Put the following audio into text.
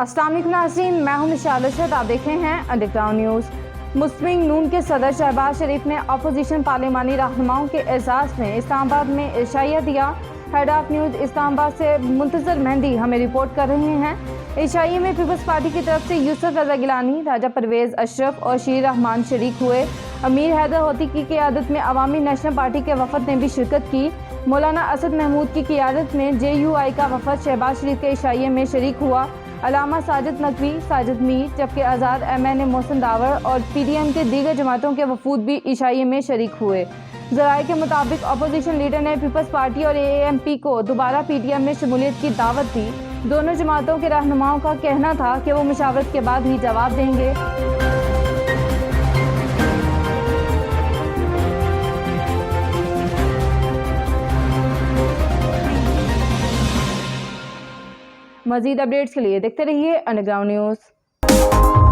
अस्सलाम वालेकुम नाज़रीन, मैं हूं मिशाल अशरफ। आप देख रहे हैं अंडरग्राउंड न्यूज़। मुस्लिम नून के सदर शहबाज शरीफ ने अपोजिशन पार्लिमानी रहनुमाओं के एजाज़ में इस्लामाबाद में इशाइया दिया। हेड ऑफ न्यूज़ इस्लामाबाद से मुंतज़र मेहंदी हमें रिपोर्ट कर रहे हैं। इशाइये में पीपल्स पार्टी की तरफ से यूसुफ रजा गिलानी, राजा परवेज़ अशरफ और शीर रहमान शरीक हुए। अमीर हैदर होती की क़ियादत में अवामी नेशनल पार्टी के वफद ने भी शिरकत की। मौलाना असद महमूद की क़ियादत में JUI का वफद शहबाज शरीफ के इशाइये में शरीक हुआ। अलामा साजिद नकवी, साजिद मीर, जबकि आज़ाद MNA मोहसिन दावर और PDM के दीगर जमातों के वफूद भी इशाइये में शरीक हुए। ज़राए के मुताबिक अपोजिशन लीडर ने पीपल्स पार्टी और AAMP को दोबारा PDM में शमूलियत की दावत दी। दोनों जमातों के रहनुमाओं का कहना था कि वो मुशावरत के बाद ही जवाब देंगे। मज़ीद अपडेट्स के लिए देखते रहिए अंडरग्राउंड न्यूज़।